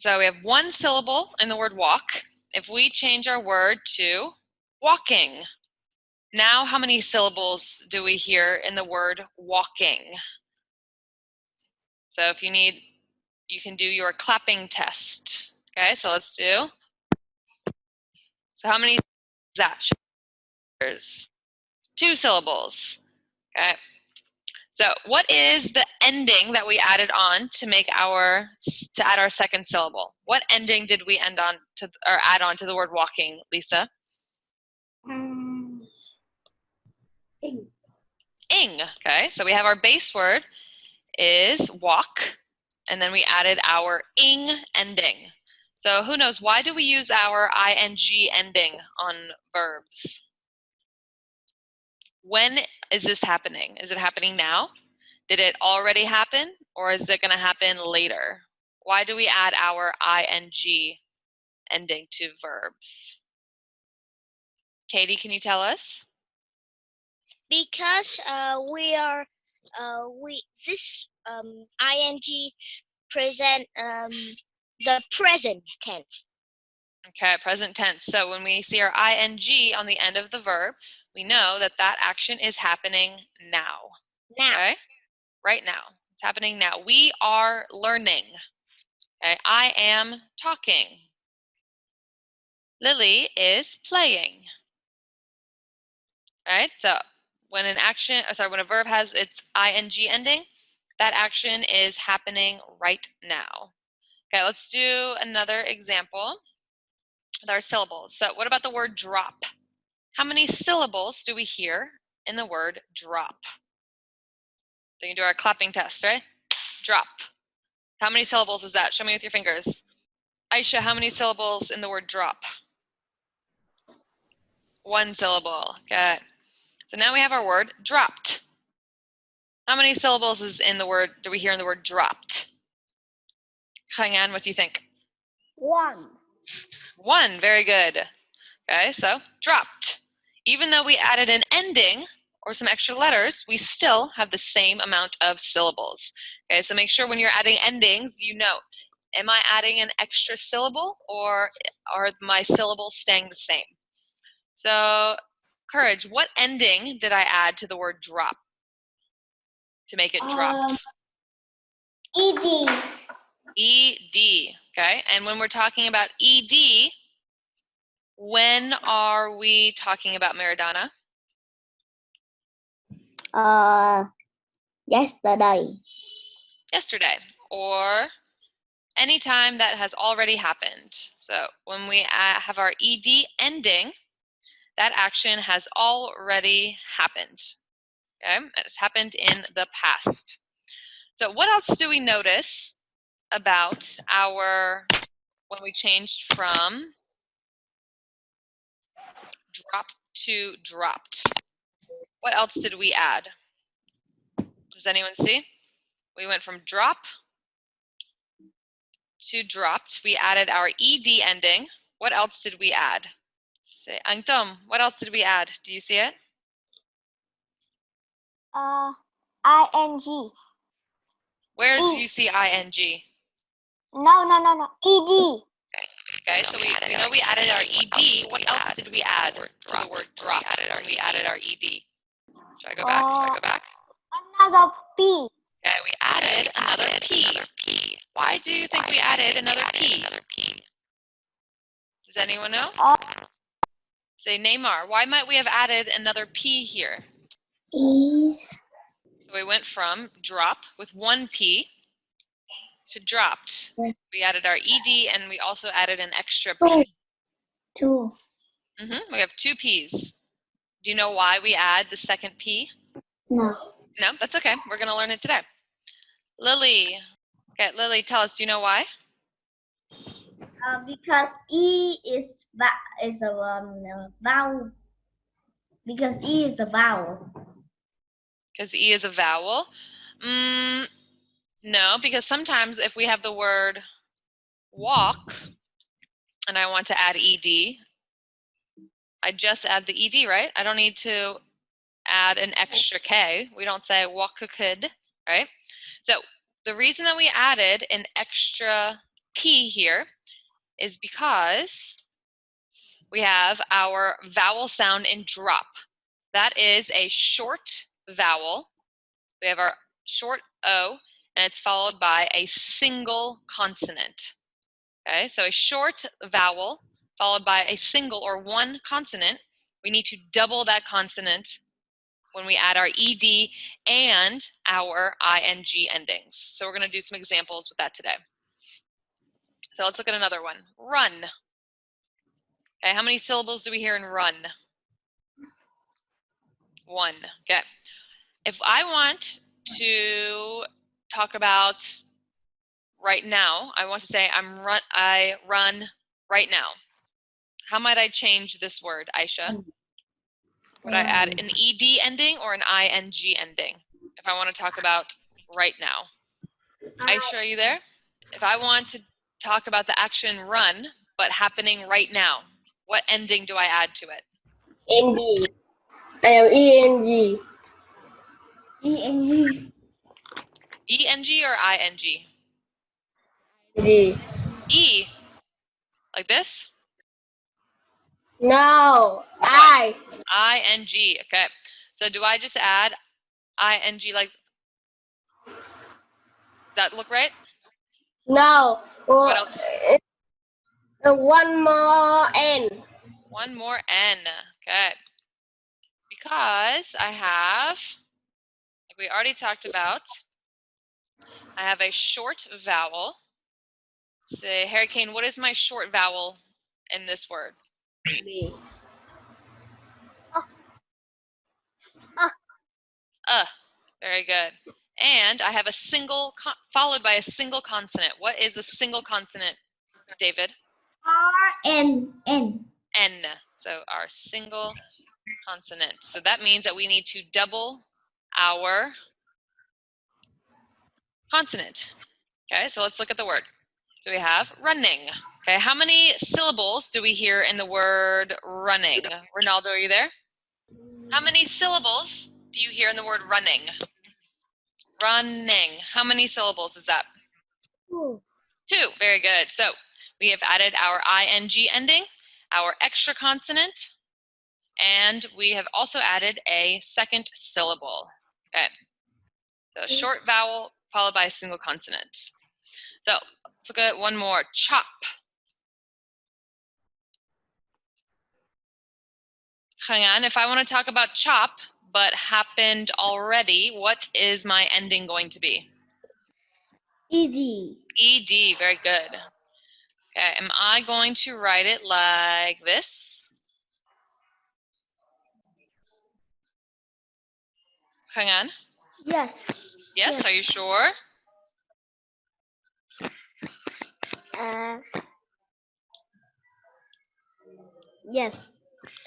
So we have one syllable in the word walk. If we change our word to walking, now how many syllables do we hear in the word walking? So if you need, you can do your clapping test. Okay, so let's do. So how many is that? There's 2 syllables. Okay. So what is the ending that we added on to add our second syllable? What ending did we add on to the word walking, Lisa? Ing. Ing. Okay, so we have our base word is walk, and then we added our ing ending. So who knows, why do we use our ing ending on verbs? When is this happening? Is it happening now? Did it already happen, or is it going to happen later? Why do we add our ing ending to verbs? Katie, can you tell us? Because this ing present the present tense. Okay, present tense. So when we see our ing on the end of the verb, we know that that action is happening now. Now. Okay? Right now. It's happening now. We are learning. Okay? I am talking. Lily is playing. All right? So when when a verb has its ing ending, that action is happening right now. Okay, let's do another example with our syllables. So what about the word drop? How many syllables do we hear in the word drop? So you can do our clapping test, right? Drop. How many syllables is that? Show me with your fingers. Aisha, how many syllables in the word drop? 1 syllable. Okay. So now we have our word dropped. How many syllables do we hear in the word dropped? Chang'an, what do you think? 1. 1, very good. Okay, so dropped. Even though we added an ending or some extra letters, we still have the same amount of syllables. Okay, so make sure when you're adding endings, you know, am I adding an extra syllable or are my syllables staying the same? So, Courage, what ending did I add to the word drop to make it dropped? Ed. ED, okay? And when we're talking about ED, when are we talking about Maradona? Yesterday. Yesterday, or anytime that has already happened. So when we have our ED ending, that action has already happened. Okay, it has happened in the past. So what else do we notice about when we changed from drop to dropped? What else did we add? Does anyone see? We went from drop to dropped. We added our ED ending. What else did we add? Say, Angtom, what else did we add? Do you see it? ing. Where do you see ing? No. Ed. Okay, so we know we added our ed. What else did we add to the word drop when we added our ed? Should I go back? Should I go back? Another P. Okay, we added another P. Why do you think we added another P? Does anyone know? Say, Neymar, why might we have added another P here? Is. So we went from drop with 1 P to dropped. We added our ed and we also added an extra P. 2. We have 2 P's. Do you know why we add the second P? No. No, that's okay. We're going to learn it today. Lily. Okay, Lily, tell us, do you know why? Because E is a vowel. Because E is a vowel. Because E is a vowel? No, because sometimes if we have the word walk and I want to add ed, I just add the ed, right? I don't need to add an extra K. We don't say walk-a-could, right? So the reason that we added an extra P here is because we have our vowel sound in drop. That is a short vowel. We have our short O, and it's followed by a single consonant. Okay, so a short vowel followed by a single or one consonant. We need to double that consonant when we add our ED and our ING endings. So we're going to do some examples with that today. So let's look at another one. Run. Okay, how many syllables do we hear in run? One. Okay. If I want to talk about right now, I want to say I run right now. How might I change this word, Aisha? Would I add an ED ending or an ING ending if I want to talk about right now? Aisha, are you there? If I want to talk about the action run, but happening right now, what ending do I add to it? NG. ENG. ENG. ENG or ING? G. E, like this? No. I. ING, okay. So do I just add ING like, does that look right? No. What else? One more N. One more N, okay. Because I have, like we already talked about, I have a short vowel. Say, Hurricane, what is my short vowel in this word? B. Very good. And I have a single, followed by a single consonant. What is a single consonant, David? N. N. N. So our single consonant. So that means that we need to double our consonant. Okay, so let's look at the word. So we have running. Okay, how many syllables do we hear in the word running? Ronaldo, are you there? How many syllables do you hear in the word running? Running. How many syllables is that? 2. 2. Very good. So we have added our ING ending, our extra consonant, and we have also added a second syllable. Okay. So a short vowel followed by a single consonant. So let's look at one more. Chop. Hang on. If I want to talk about chop, but happened already, what is my ending going to be? ED. ED. Very good. Okay. Am I going to write it like this? Hang on. Yes. Yes, are you sure? Yes.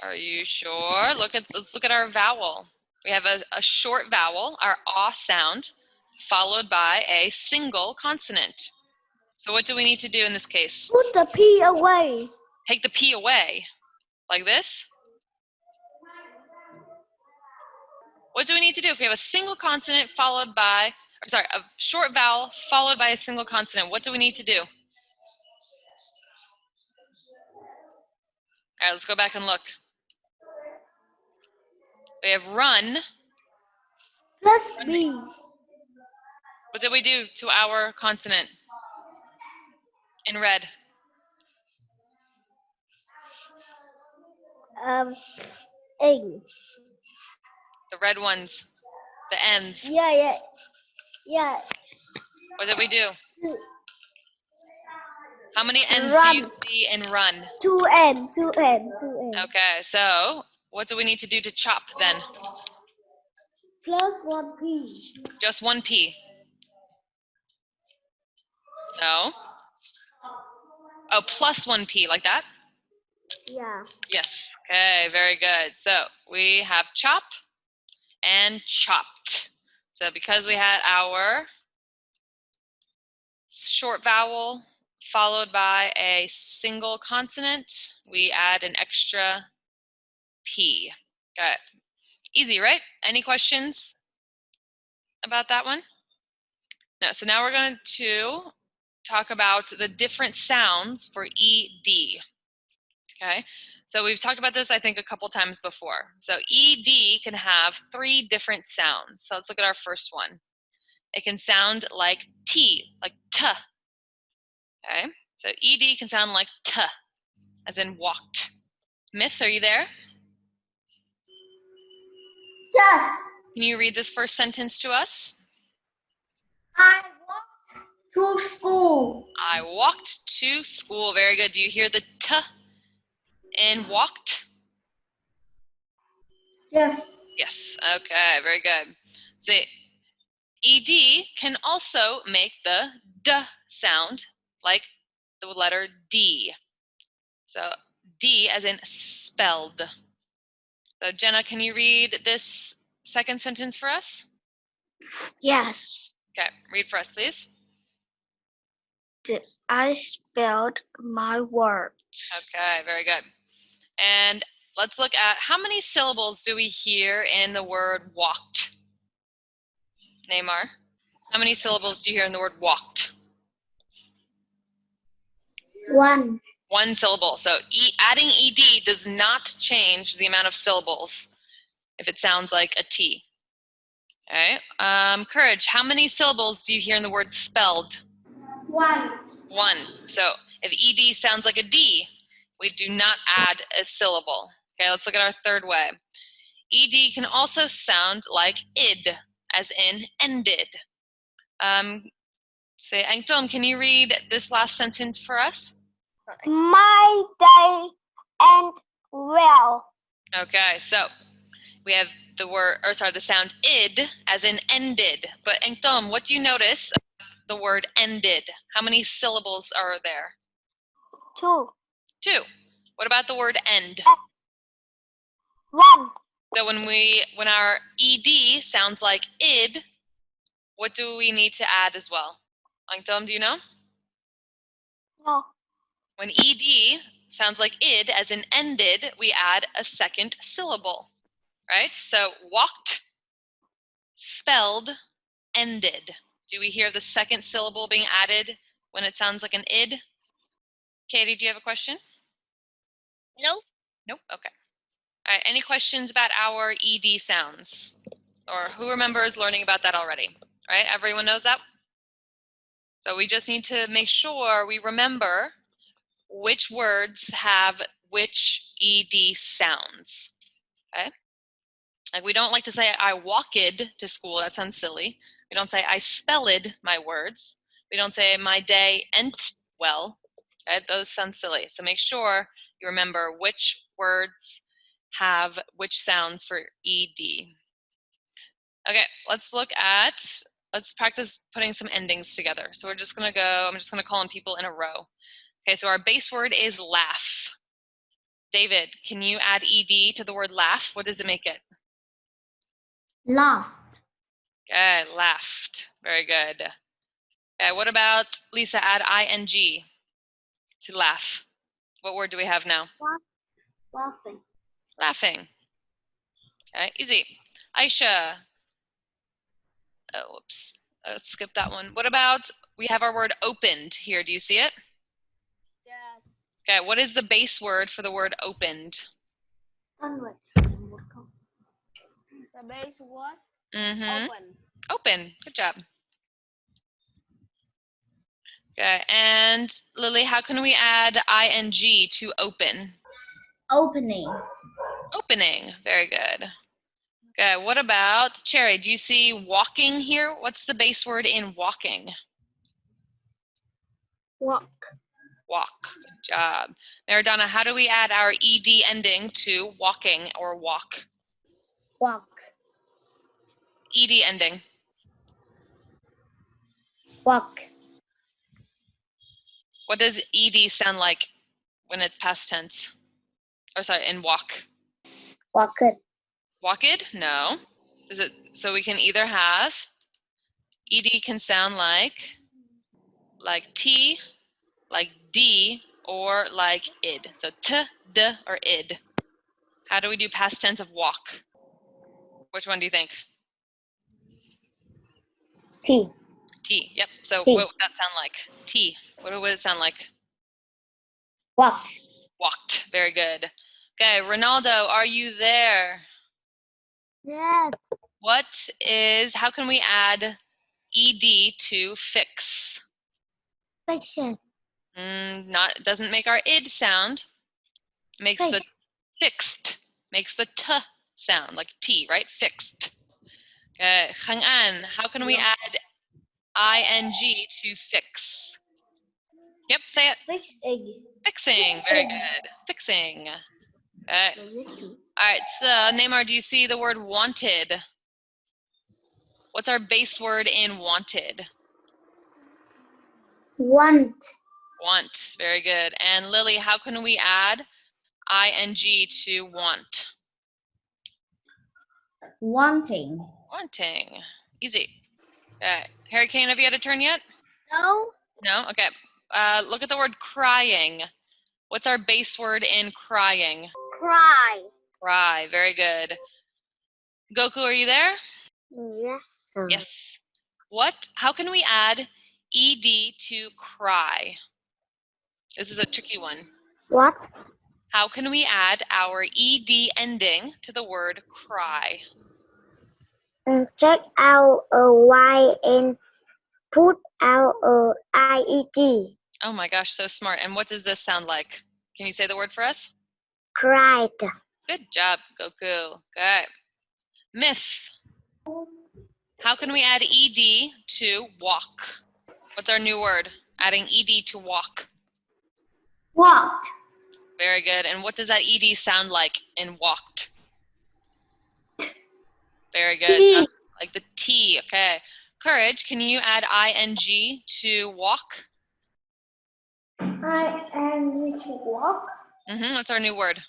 Are you sure? Let's look at our vowel. We have a short vowel, our ah sound, followed by a single consonant. So what do we need to do in this case? Put the P away. Take the P away, like this. What do we need to do if we have a single consonant followed by, a short vowel followed by a single consonant? What do we need to do? All right, let's go back and look. We have run. Plus B. What did we do to our consonant in red? N. The red ones, the ends. Yeah. What did we do? How many N's Run. do you see in run? 2N. Okay, so what do we need to do to chop then? Plus 1 P. Just one P. No. Oh, plus one P, like that? Yeah. Yes. Okay, very good. So we have chop and chopped. So because we had our short vowel followed by a single consonant, we add an extra P. Got it. Easy, right? Any questions about that one? No, so now we're going to talk about the different sounds for ED. Okay, so we've talked about this, I think, a couple times before. So ED can have 3 different sounds. So let's look at our first one. It can sound like T, like T. Okay, so ED can sound like T, as in walked. Myth, are you there? Yes. Can you read this first sentence to us? I walked to school. I walked to school. Very good. Do you hear the T in walked? Yes. Yes. Okay, very good. The ED can also make the D sound, like the letter D. So D as in spelled. So Jenna, can you read this second sentence for us? Yes. Okay, read for us, please. I spelled my words. Okay, very good. And let's look at how many syllables do we hear in the word walked? Neymar, how many syllables do you hear in the word walked? 1. 1 syllable. So adding ED does not change the amount of syllables if it sounds like a T. Okay. Courage, how many syllables do you hear in the word spelled? 1. 1. So if ED sounds like a D, we do not add a syllable. Okay, let's look at our third way. ED can also sound like id, as in ended. Say, Angtom, can you read this last sentence for us? My day end well. Okay, so we have the sound id as in ended. But Angtom, what do you notice about the word ended? How many syllables are there? 2. 2. What about the word end? 1. So when our ed sounds like id, what do we need to add as well? Angtom, do you know? No. When ed sounds like id as in ended, we add a second syllable, right? So walked, spelled, ended. Do we hear the second syllable being added when it sounds like an id? Katie, do you have a question? Nope. Nope. Okay. All right. Any questions about our ed sounds? Or who remembers learning about that already? All right. Everyone knows that? So we just need to make sure we remember which words have which ed sounds. Okay. Like we don't like to say I walked to school. That sounds silly. We don't say I spelled my words. We don't say my day ent well. Okay? Those sound silly. So make sure you remember which words have which sounds for ed. Okay, let's practice putting some endings together. So I'm just gonna call on people in a row. Okay, so our base word is laugh. David, can you add ed to the word laugh? What does it make it? Laughed. Good, laughed. Very good. Okay, what about Lisa, add ing to laugh? What word do we have now? Laughing. Laughing. Okay, easy. Aisha. Oh, whoops. Let's skip that one. What about, we have our word opened here. Do you see it? Yes. Okay, what is the base word for the word opened? The base word Mm-hmm. open. Open. Good job. Okay, and Lily, how can we add ing to open? Opening. Opening. Very good. Okay, what about Cherry? Do you see walking here? What's the base word in walking? Walk. Walk. Good job. Maradona, how do we add our ed ending to walking or walk? Walk. Ed ending. Walk. What does ed sound like when it's past tense? Or sorry, in walk. Walk it. Walked? No. Is it so we can either have ed can sound like t, like d, or like id. So t, d, or id. How do we do past tense of walk? Which one do you think? T. T. Yep. So T. what would that sound like? T. What would it sound like? Walked. Walked. Very good. Okay, Ronaldo, are you there? Yes. How can we add ed to fix? Fiction. Doesn't make our id sound. Makes the Fix. fixed. Makes the t sound, like T, right? Fixed. Okay, Chang'an, how can we add ing to fix? Yep, say it. Fixing. Fixing. Very good. Fixing. Okay. All right, so Neymar, do you see the word wanted? What's our base word in wanted? Want. Want. Very good. And Lily, how can we add ing to want? Wanting. Wanting. Easy. Okay. Harry Kane, have you had a turn yet? No. No? Okay. Look at the word crying. What's our base word in crying? Cry. Cry. Very good. Goku, are you there? Yes. Yes. How can we add ed to cry? This is a tricky one. What? How can we add our ed ending to the word cry? Check out a Y and put out a IED. Oh my gosh, so smart. And what does this sound like? Can you say the word for us? Cried. Good job, Goku. Good. Myth. How can we add ed to walk? What's our new word? Adding ed to walk. Walked. Very good. And what does that ed sound like in walked? Very good. T. Sounds like the T. Okay. Courage, can you add ing to walk? ing to walk. What's our new word?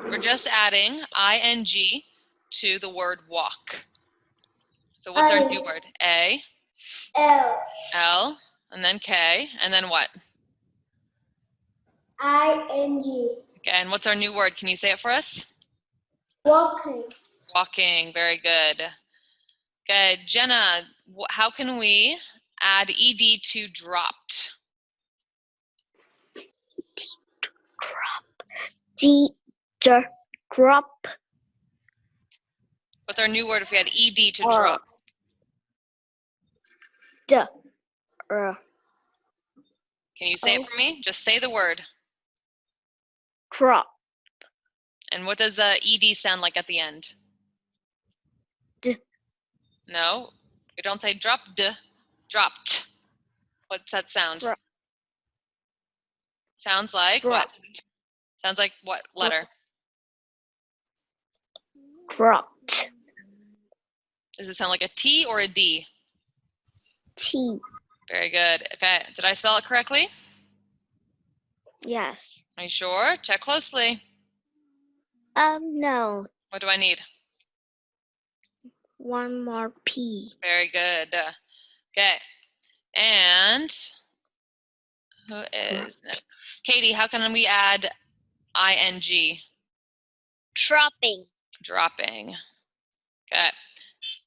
We're just adding ing to the word walk. So what's our new word? A, L. L, and then K, and then what? ing. Okay, and what's our new word? Can you say it for us? Walking. Walking. Very good. Okay, Jenna, how can we add ed to dropped? Drop. What's our new word if we had ed to drop? The. Can you say it for me? Just say the word. Drop. And what does ed sound like at the end? D. No, you don't say dropped. Dropped. What's that sound? Drop. Sounds like what? Dropped. Sounds like what letter? Dropped. Does it sound like a T or a D? T. Very good. Okay, did I spell it correctly? Yes. Are you sure? Check closely. No. What do I need? One more P. Very good. Okay, and who is next? Katie, how can we add ing? Dropping. Dropping. Okay.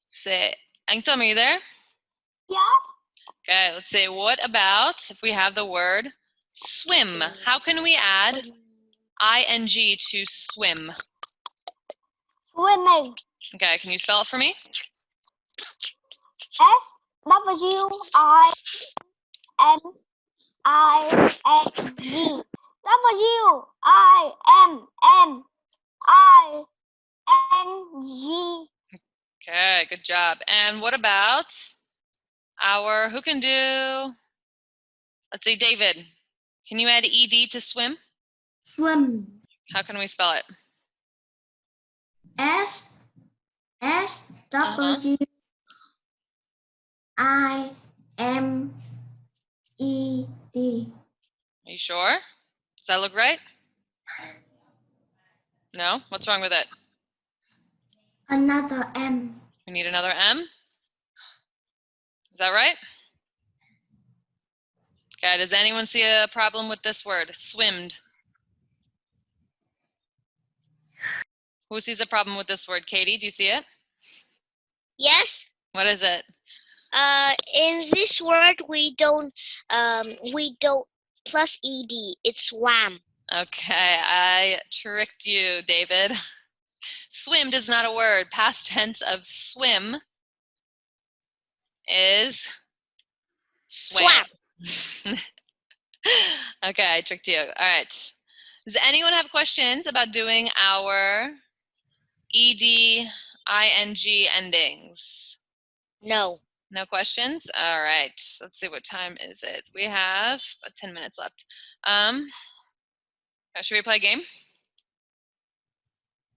Say, Angtom, are you there? Yeah. Okay, let's say, what about if we have the word swim? How can we add ing to swim? Swimming. Okay, can you spell it for me? SWIMMING. WIMMING. Okay, good job. And what about who can do, let's say David, can you add ed to swim? Swim. How can we spell it? SWIMMED. Are you sure? Does that look right? No? What's wrong with it? Another M. We need another M? Is that right? Okay, does anyone see a problem with this word, swimmed? Who sees a problem with this word? Katie, do you see it? Yes. What is it? In this word we don't plus ed. It's swam. Okay, I tricked you, David. Swimmed is not a word. Past tense of swim is swam. Okay, I tricked you. All right. Does anyone have questions about doing our ed, ing endings? No. No questions? All right. Let's see, what time is it? We have about 10 minutes left. Should we play a game?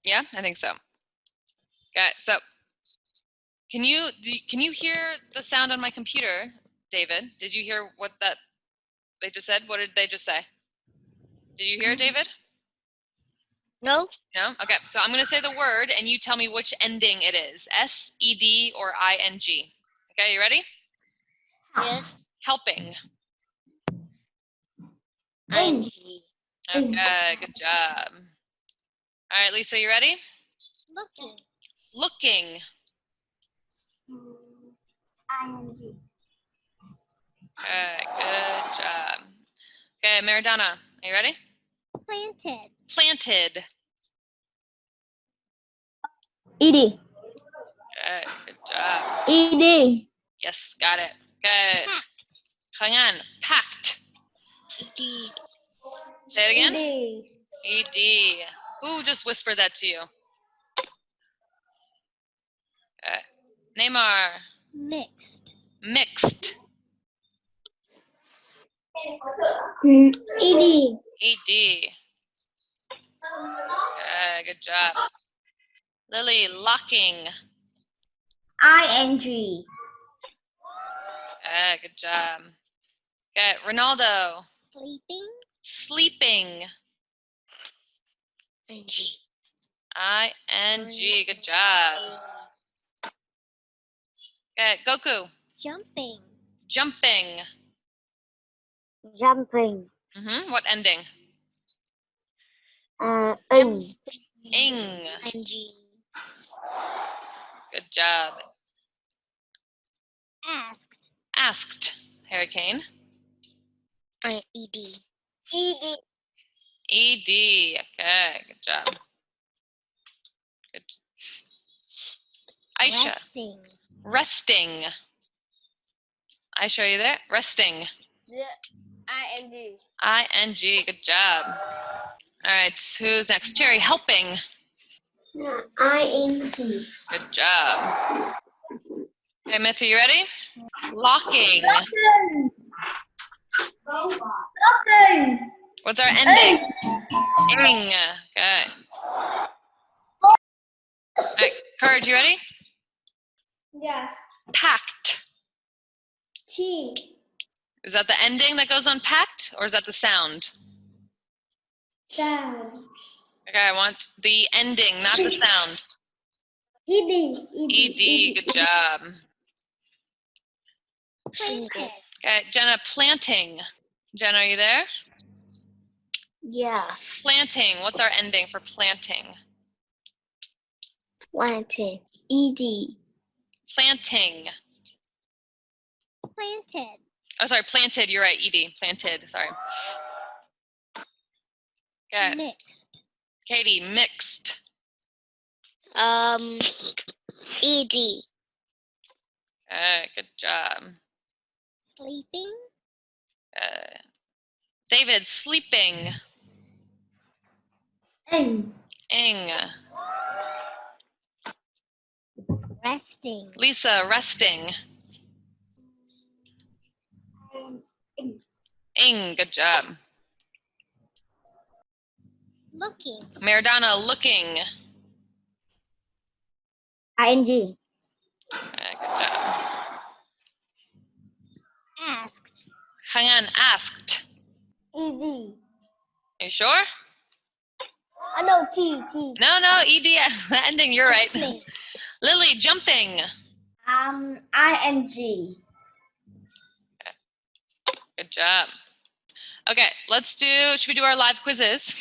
Yeah, I think so. Okay, so can you hear the sound on my computer, David? Did you hear what that they just said? What did they just say? Did you hear it, David? No. No? Okay, so I'm going to say the word and you tell me which ending it is. S, ed, or ing. Okay, you ready? Yes. Helping. ing. Okay, good job. All right, Lisa, you ready? Looking. Looking. ing. Okay, good job. Okay, Maradona, are you ready? Planted. Planted. Ed. Okay, good job. Ed. Yes, got it. Okay. Packed. Hang on. Packed. Ed. Say it again. Ed. Ed. Who just whispered that to you? Okay. Neymar. Mixed. Mixed. Ed. Ed. Okay, good job. Lily, locking. Ing. Okay, good job. Okay, Ronaldo. Sleeping. Sleeping. ing. ing. Good job. Okay, Goku. Jumping. Jumping. Jumping. What ending? Ing. Ing. ing. Good job. Asked. Asked. Hurricane. Ed. Ed. Ed. Okay, good job. Good. Aisha. Resting. Resting. Aisha, are you there? Resting. Ing. ing. Good job. All right, who's next? Cherry, helping. Ing. Good job. Okay, Matthew, you ready? Locking. Looking. What's our ending? Ing. Okay. All right, Courage, you ready? Yes. Packed. T. Is that the ending that goes on packed, or is that the sound? Down. Okay, I want the ending, not the sound. Ed. Ed. Good job. Single. Okay, Jenna, planting. Jenna, are you there? Yes. Planting. What's our ending for planting? Planted. Ed. Planting. Planted. Oh, sorry, planted. You're right, Ed. Planted. Sorry. Okay, Mixed. Katie, mixed. Ed. Okay, good job. Sleeping. David, sleeping. Ing. Ing. Resting. Lisa, resting. Ing. Good job. Looking. Maradona, looking. Ing. Okay, good job. Asked. Hang on, asked. Ed. Are you sure? No, T. No, ed ending. You're right. Jumping. Lily, jumping. Ing. Good job. Okay, should we do our live quizzes?